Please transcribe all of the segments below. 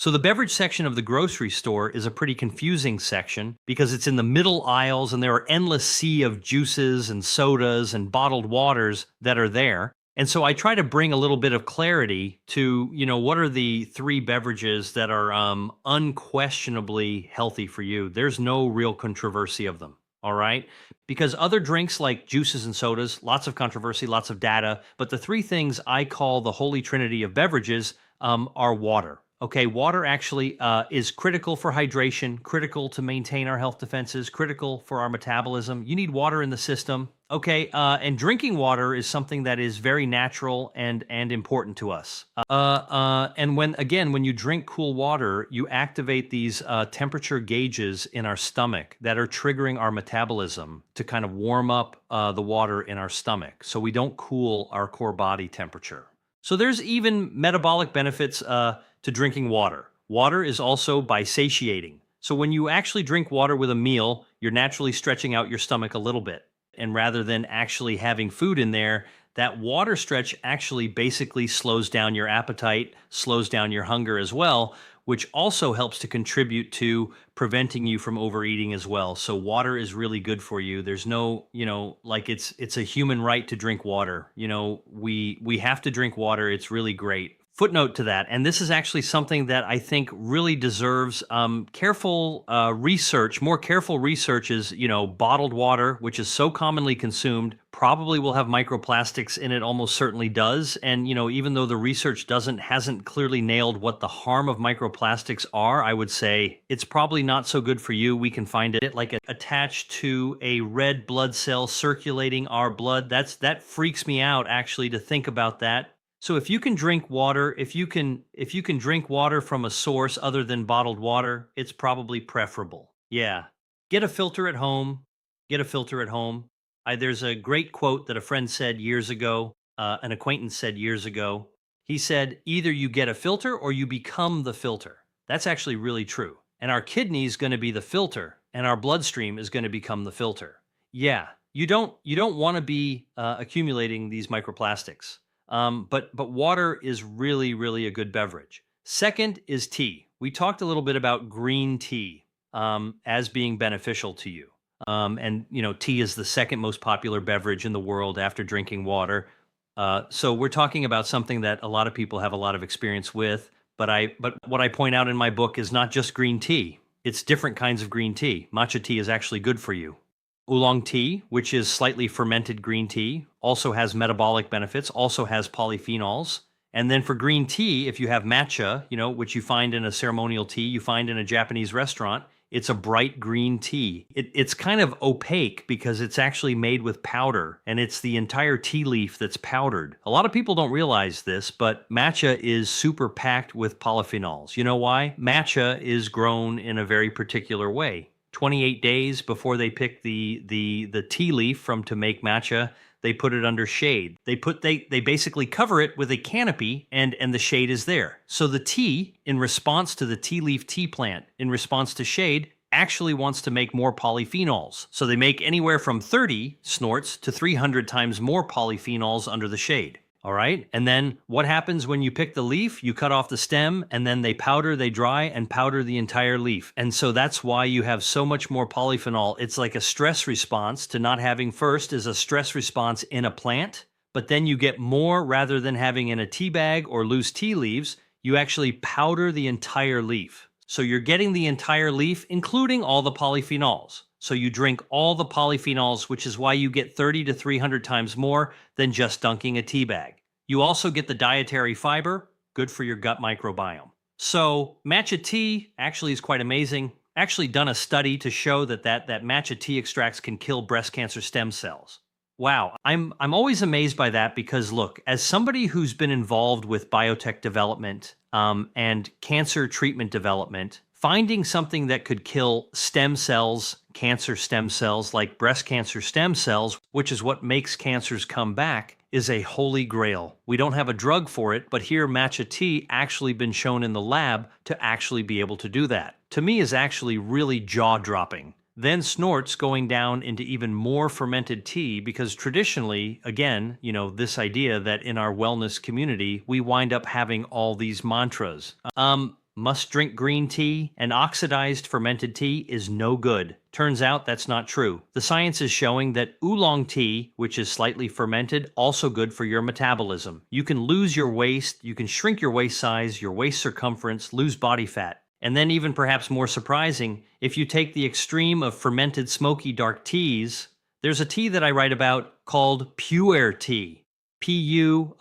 So the beverage section of the grocery store is a pretty confusing section because it's in the middle aisles and there are endless sea of juices and sodas and bottled waters that are there. And so I try to bring a little bit of clarity to, what are the three beverages that are unquestionably healthy for you. There's no real controversy of them. All right. Because other drinks like juices and sodas, lots of controversy, lots of data. But the three things I call the holy trinity of beverages are water. Okay, water actually is critical for hydration, critical to maintain our health defenses, critical for our metabolism. You need water in the system. Okay, and drinking water is something that is very natural and important to us. And when you drink cool water, you activate these temperature gauges in our stomach that are triggering our metabolism to kind of warm up the water in our stomach, so we don't cool our core body temperature. So there's even metabolic benefits to drinking water. Water is also by satiating. So when you actually drink water with a meal, you're naturally stretching out your stomach a little bit. And rather than actually having food in there, that water stretch actually basically slows down your appetite, slows down your hunger as well, which also helps to contribute to preventing you from overeating as well. So water is really good for you. There's no, like it's a human right to drink water. We have to drink water. It's really great. Footnote to that, and this is actually something that I think really deserves careful research. More careful research is, bottled water, which is so commonly consumed, probably will have microplastics in it, almost certainly does. And, even though the research hasn't clearly nailed what the harm of microplastics are, I would say it's probably not so good for you. We can find it attached to a red blood cell circulating our blood. That freaks me out, actually, to think about that. So if you can drink water, if you can drink water from a source other than bottled water, it's probably preferable. Yeah. Get a filter at home. Get a filter at home. There's a great quote that a friend said years ago, an acquaintance said years ago. He said, either you get a filter or you become the filter. That's actually really true. And our kidney is going to be the filter, and our bloodstream is going to become the filter. Yeah. You don't want to be accumulating these microplastics. But water is really, really a good beverage. Second is tea. We talked a little bit about green tea as being beneficial to you. And tea is the second most popular beverage in the world after drinking water. So we're talking about something that a lot of people have a lot of experience with. But what I point out in my book is not just green tea. It's different kinds of green tea. Matcha tea is actually good for you. Oolong tea, which is slightly fermented green tea, also has metabolic benefits, also has polyphenols. And then for green tea, if you have matcha, which you find in a ceremonial tea, you find in a Japanese restaurant, it's a bright green tea. It's kind of opaque because it's actually made with powder, and it's the entire tea leaf that's powdered. A lot of people don't realize this, but matcha is super packed with polyphenols. You know why? Matcha is grown in a very particular way. 28 days before they pick the tea leaf to make matcha, they put it under shade. They basically cover it with a canopy, and the shade is there. So the tea, in response to the tea leaf tea plant, in response to shade, actually wants to make more polyphenols. So they make anywhere from 30 snorts to 300 times more polyphenols under the shade. All right. And then what happens when you pick the leaf? You cut off the stem, and then they dry and powder the entire leaf. And so that's why you have so much more polyphenol. It's like a stress response to not having. First is a stress response in a plant, but then you get more rather than having in a tea bag or loose tea leaves. You actually powder the entire leaf. So you're getting the entire leaf, including all the polyphenols. So you drink all the polyphenols, which is why you get 30 to 300 times more than just dunking a tea bag. You also get the dietary fiber, good for your gut microbiome. So matcha tea actually is quite amazing. Actually done a study to show that matcha tea extracts can kill breast cancer stem cells. Wow, I'm always amazed by that because look, as somebody who's been involved with biotech development and cancer treatment development, finding something that could kill stem cells, cancer stem cells like breast cancer stem cells, which is what makes cancers come back, is a holy grail. We don't have a drug for it, but here matcha tea actually been shown in the lab to actually be able to do that. To me is actually really jaw-dropping. Then snorts going down into even more fermented tea because traditionally, again, this idea that in our wellness community, we wind up having all these mantras. must drink green tea and oxidized fermented tea is no good. Turns out that's not true. The science is showing that oolong tea, which is slightly fermented, also good for your metabolism. You can lose your waist, you can shrink your waist size, your waist circumference, lose body fat. And then even perhaps more surprising, if you take the extreme of fermented smoky dark teas, there's a tea that I write about called pu'er tea. P-U''ERH.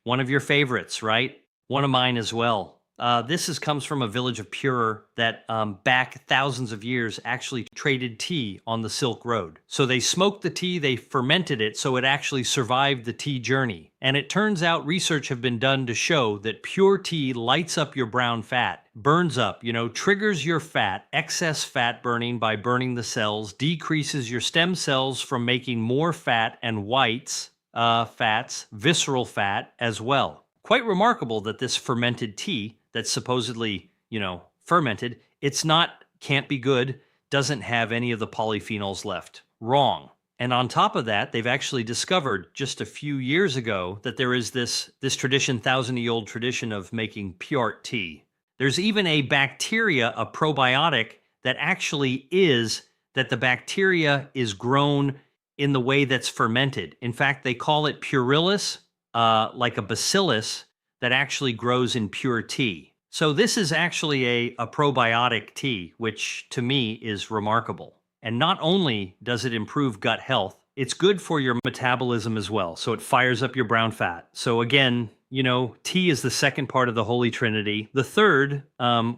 One of your favorites, right? One of mine as well. Comes from a village of Pure that back thousands of years actually traded tea on the Silk Road. So they smoked the tea, they fermented it so it actually survived the tea journey. And it turns out research have been done to show that pure tea lights up your brown fat, burns up, triggers your fat, excess fat burning by burning the cells, decreases your stem cells from making more fat and whites, fats, visceral fat as well. Quite remarkable that this fermented tea that's supposedly, fermented, can't be good, doesn't have any of the polyphenols left. Wrong. And on top of that, they've actually discovered just a few years ago that there is this tradition, thousand-year-old tradition of making pure tea. There's even a bacteria, a probiotic, that actually is that the bacteria is grown in the way that's fermented. In fact, they call it purillus, like a bacillus that actually grows in pure tea. So this is actually a probiotic tea, which to me is remarkable. And not only does it improve gut health, it's good for your metabolism as well. So it fires up your brown fat. So again, tea is the second part of the Holy Trinity. The third,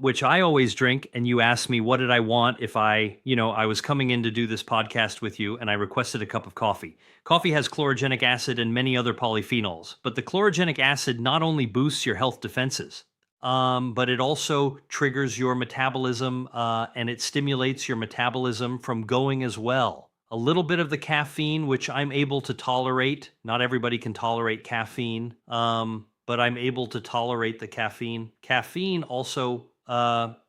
which I always drink, and you asked me what did I want if I was coming in to do this podcast with you and I requested a cup of coffee. Coffee has chlorogenic acid and many other polyphenols, but the chlorogenic acid not only boosts your health defenses, but it also triggers your metabolism and it stimulates your metabolism from going as well. A little bit of the caffeine, which I'm able to tolerate. Not everybody can tolerate caffeine, but I'm able to tolerate the caffeine. Caffeine also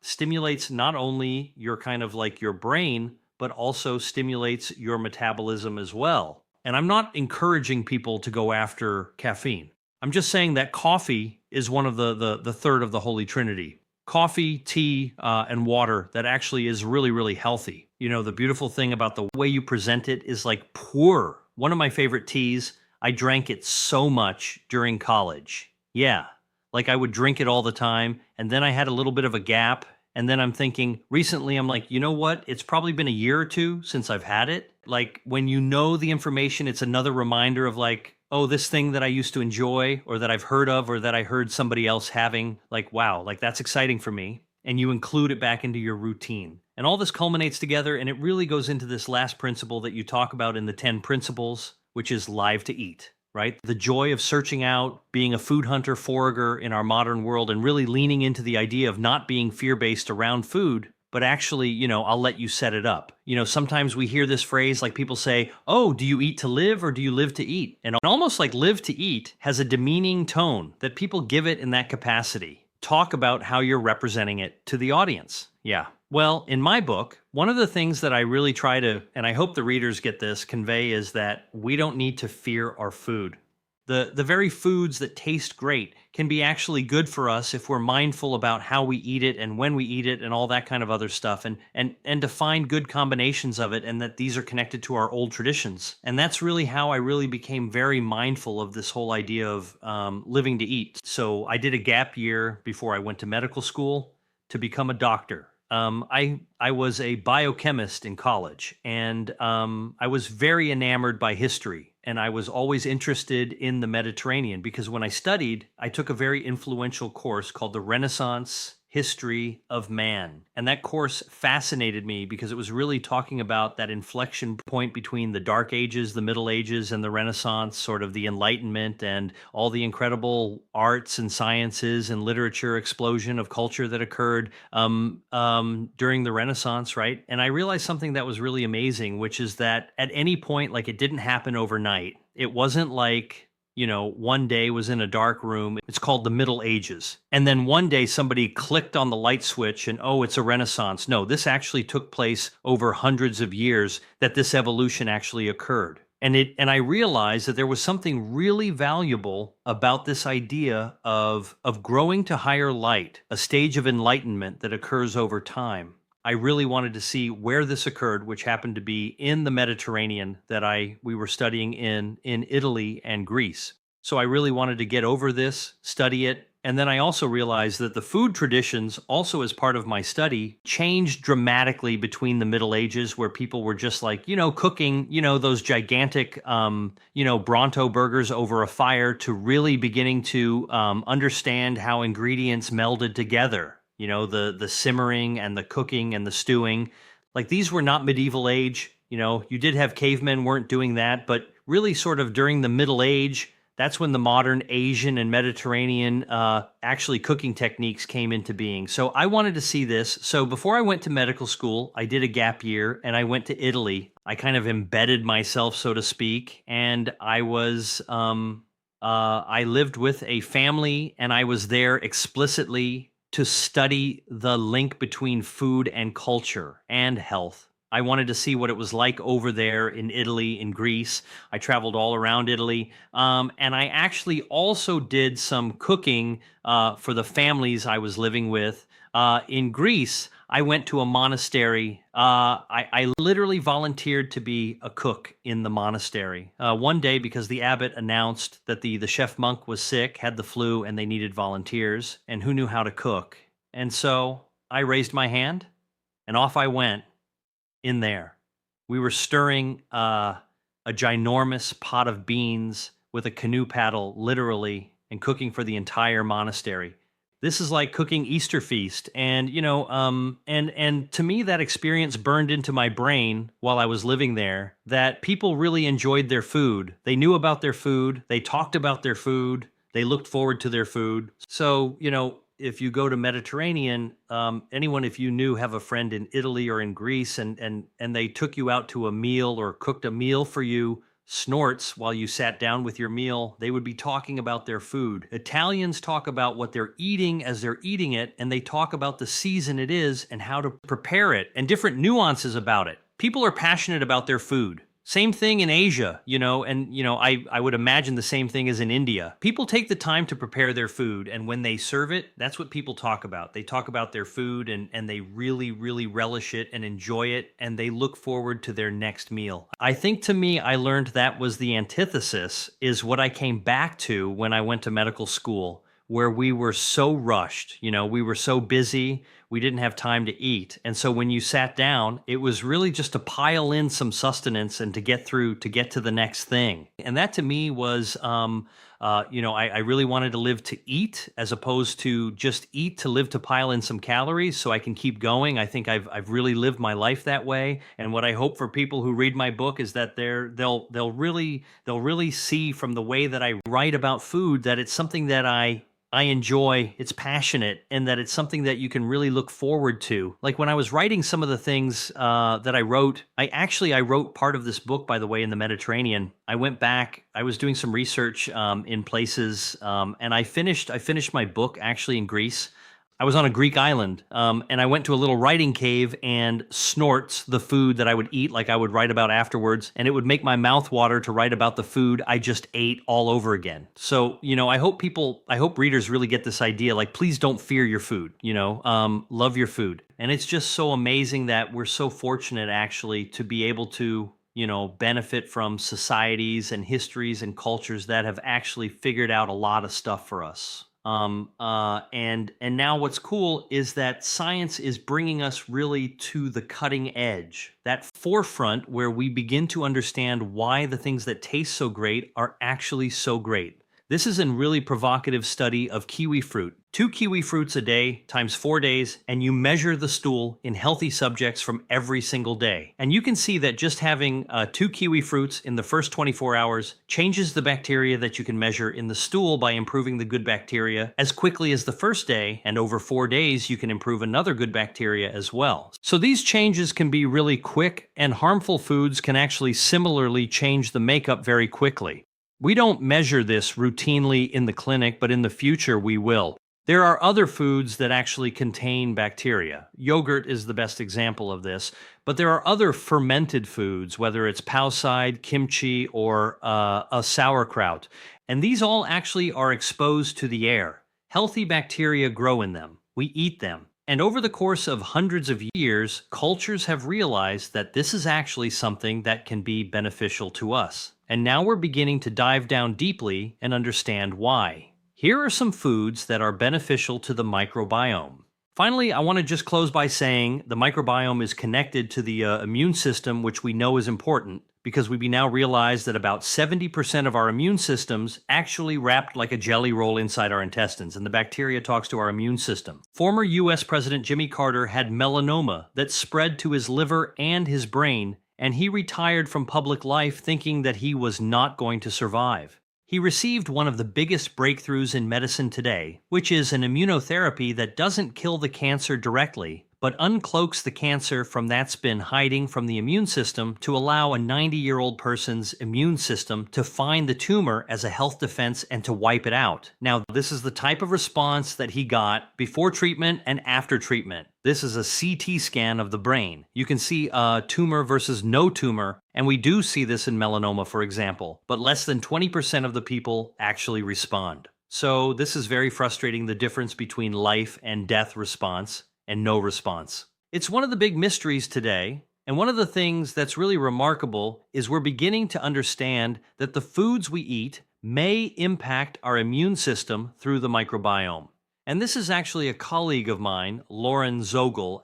stimulates not only your kind of like your brain, but also stimulates your metabolism as well. And I'm not encouraging people to go after caffeine. I'm just saying that coffee is one of the third of the Holy Trinity. Coffee, tea, and water that actually is really, really healthy. The beautiful thing about the way you present it is like pour. One of my favorite teas, I drank it so much during college. Yeah, like I would drink it all the time, and then I had a little bit of a gap, and then I'm thinking, recently I'm like, you know what? It's probably been a year or two since I've had it. Like when you know the information, it's another reminder of like, oh, this thing that I used to enjoy or that I've heard of or that I heard somebody else having, like, wow, like that's exciting for me. And you include it back into your routine. And all this culminates together, and it really goes into this last principle that you talk about in the 10 principles, which is live to eat, right? The joy of searching out, being a food hunter, forager in our modern world, and really leaning into the idea of not being fear-based around food, but actually, I'll let you set it up. Sometimes we hear this phrase, like people say, oh, do you eat to live or do you live to eat? And almost like live to eat has a demeaning tone that people give it in that capacity. Talk about how you're representing it to the audience. Yeah. Well, in my book, one of the things that I really try to, and I hope the readers get this, convey is that we don't need to fear our food. The very foods that taste great can be actually good for us if we're mindful about how we eat it and when we eat it and all that kind of other stuff, and to find good combinations of it, and that these are connected to our old traditions. And that's really how I really became very mindful of this whole idea of living to eat. So I did a gap year before I went to medical school to become a doctor. I was a biochemist in college, and I was very enamored by history. And I was always interested in the Mediterranean because when I studied, I took a very influential course called the Renaissance History of Man. And that course fascinated me because it was really talking about that inflection point between the Dark Ages, the Middle Ages, and the Renaissance, sort of the Enlightenment and all the incredible arts and sciences and literature explosion of culture that occurred during the Renaissance, right? And I realized something that was really amazing, which is that at any point, like it didn't happen overnight. It wasn't like one day was in a dark room. It's called the Middle Ages. And then one day somebody clicked on the light switch and, oh, it's a Renaissance. No, this actually took place over hundreds of years that this evolution actually occurred. And I realized that there was something really valuable about this idea of growing to higher light, a stage of enlightenment that occurs over time. I really wanted to see where this occurred, which happened to be in the Mediterranean that we were studying in Italy and Greece. So I really wanted to get over this, study it, and then I also realized that the food traditions, also as part of my study, changed dramatically between the Middle Ages, where people were just like, cooking, those gigantic, Bronto burgers over a fire, to really beginning to understand how ingredients melded together. The simmering and the cooking and the stewing. Like, these were not medieval age. You did have cavemen weren't doing that, but really sort of during the Middle Age, that's when the modern Asian and Mediterranean actually cooking techniques came into being. So I wanted to see this. So before I went to medical school, I did a gap year and I went to Italy. I kind of embedded myself, so to speak, and I lived with a family, and I was there explicitly to study the link between food and culture and health. I wanted to see what it was like over there in Italy, in Greece. I traveled all around Italy. And I actually also did some cooking for the families I was living with. In Greece, I went to a monastery. I literally volunteered to be a cook in the monastery. One day, because the abbot announced that the chef monk was sick, had the flu, and they needed volunteers, and who knew how to cook. And so I raised my hand, and off I went in there. We were stirring a ginormous pot of beans with a canoe paddle, literally, and cooking for the entire monastery. This is like cooking Easter feast, and and to me, that experience burned into my brain while I was living there. That people really enjoyed their food. They knew about their food. They talked about their food. They looked forward to their food. So if you go to Mediterranean, anyone, if you knew, have a friend in Italy or in Greece, and they took you out to a meal or cooked a meal for you, snorts while you sat down with your meal, they would be talking about their food. Italians talk about what they're eating as they're eating it, and they talk about the season it is and how to prepare it and different nuances about it. People are passionate about their food. Same thing in Asia, I would imagine the same thing as in India. People take the time to prepare their food, and when they serve it, that's what people talk about. They talk about their food, and they really, really relish it and enjoy it, and they look forward to their next meal. I think, to me, I learned that was the antithesis, is what I came back to when I went to medical school, where we were so rushed, we were so busy, we didn't have time to eat. And so when you sat down, it was really just to pile in some sustenance and to get to the next thing. And that, to me, was, I really wanted to live to eat, as opposed to just eat to live to pile in some calories so I can keep going. I think I've really lived my life that way. And what I hope for people who read my book is that they'll really see from the way that I write about food that it's something that I enjoy, it's passionate, and that it's something that you can really look forward to. Like, when I was writing some of the things that I wrote, I wrote part of this book, by the way, in the Mediterranean. I went back, I was doing some research in places, and I finished my book actually in Greece. I was on a Greek island, and I went to a little writing cave and snorts the food that I would eat, like I would write about afterwards, and it would make my mouth water to write about the food I just ate all over again. So, I hope readers really get this idea, like, please don't fear your food, love your food. And it's just so amazing that we're so fortunate, actually, to be able to benefit from societies and histories and cultures that have actually figured out a lot of stuff for us. And now what's cool is that science is bringing us really to the cutting edge, that forefront where we begin to understand why the things that taste so great are actually so great. This is a really provocative study of kiwi fruit. 2 kiwi fruits a day times 4 days, and you measure the stool in healthy subjects from every single day. And you can see that just having 2 kiwi fruits in the first 24 hours changes the bacteria that you can measure in the stool by improving the good bacteria as quickly as the first day, and over 4 days you can improve another good bacteria as well. So these changes can be really quick, and harmful foods can actually similarly change the makeup very quickly. We don't measure this routinely in the clinic, but in the future we will. There are other foods that actually contain bacteria. Yogurt is the best example of this, but there are other fermented foods, whether it's paucide, kimchi, or a sauerkraut. And these all actually are exposed to the air. Healthy bacteria grow in them. We eat them. And over the course of hundreds of years, cultures have realized that this is actually something that can be beneficial to us. And now we're beginning to dive down deeply and understand why. Here are some foods that are beneficial to the microbiome. Finally, I want to just close by saying the microbiome is connected to the immune system, which we know is important because we now realize that about 70% of our immune systems actually wrapped like a jelly roll inside our intestines, and the bacteria talks to our immune system. Former US President Jimmy Carter had melanoma that spread to his liver and his brain, and he retired from public life thinking that he was not going to survive. He received one of the biggest breakthroughs in medicine today, which is an immunotherapy that doesn't kill the cancer directly, but uncloaks the cancer from that's been hiding from the immune system to allow a 90-year-old person's immune system to find the tumor as a health defense and to wipe it out. Now, this is the type of response that he got before treatment and after treatment. This is a CT scan of the brain. You can see a tumor versus no tumor, and we do see this in melanoma, for example, but less than 20% of the people actually respond. So this is very frustrating, the difference between life and death response and no response. It's one of the big mysteries today, and one of the things that's really remarkable is we're beginning to understand that the foods we eat may impact our immune system through the microbiome. And this is actually a colleague of mine, Lauren Zogel,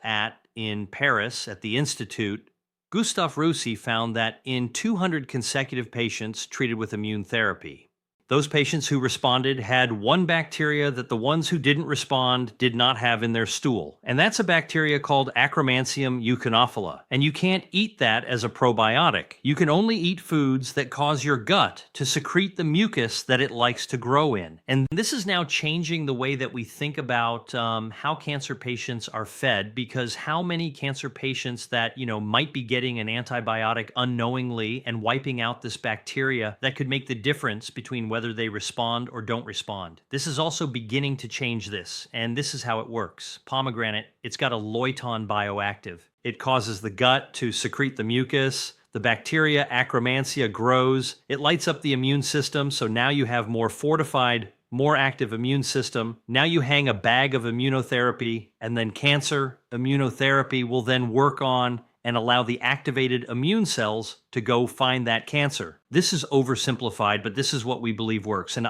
in Paris at the Institute. Gustave Roussy found that in 200 consecutive patients treated with immune therapy, those patients who responded had one bacteria that the ones who didn't respond did not have in their stool. And that's a bacteria called Akkermansium euconophila. And you can't eat that as a probiotic. You can only eat foods that cause your gut to secrete the mucus that it likes to grow in. And this is now changing the way that we think about how cancer patients are fed, because how many cancer patients that, might be getting an antibiotic unknowingly and wiping out this bacteria that could make the difference between whether they respond or don't respond. This is also beginning to change this, and this is how it works. Pomegranate, it's got a loiton bioactive. It causes the gut to secrete the mucus. The bacteria, Akkermansia, grows. It lights up the immune system, so now you have more fortified, more active immune system. Now you hang a bag of immunotherapy, and then cancer immunotherapy will then work on and allow the activated immune cells to go find that cancer. This is oversimplified, but this is what we believe works. And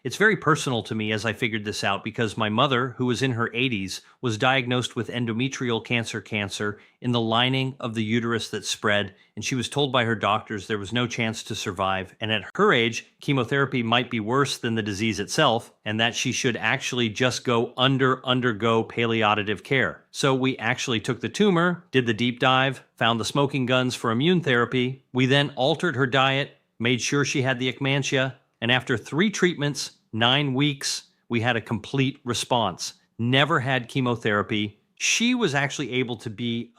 it's very personal to me as I figured this out, because my mother, who was in her 80s, was diagnosed with endometrial cancer in the lining of the uterus that spread, and she was told by her doctors there was no chance to survive. And at her age, chemotherapy might be worse than the disease itself, and that she should actually just undergo palliative care. So we actually took the tumor, did the deep dive, found the smoking guns for immune therapy. We then altered her diet, made sure she had the Akkermansia, and after 3 treatments, 9 weeks, we had a complete response. Never had chemotherapy. She was actually able to be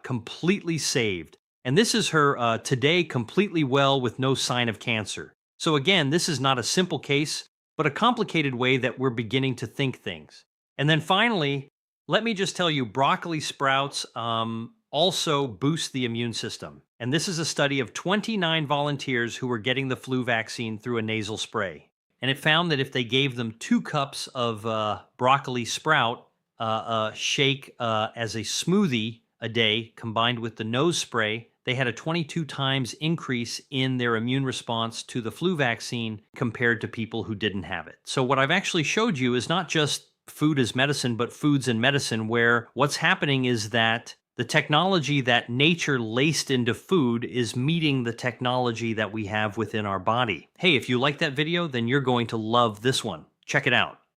completely saved. And this is her today completely well with no sign of cancer. So again, this is not a simple case, but a complicated way that we're beginning to think things. And then finally, let me just tell you, broccoli sprouts also boost the immune system. And this is a study of 29 volunteers who were getting the flu vaccine through a nasal spray. And it found that if they gave them 2 cups of broccoli sprout shake as a smoothie a day combined with the nose spray, they had a 22 times increase in their immune response to the flu vaccine compared to people who didn't have it. So what I've actually showed you is not just food as medicine, but foods and medicine, where what's happening is that the technology that nature laced into food is meeting the technology that we have within our body. Hey, if you like that video, then you're going to love this one. Check it out.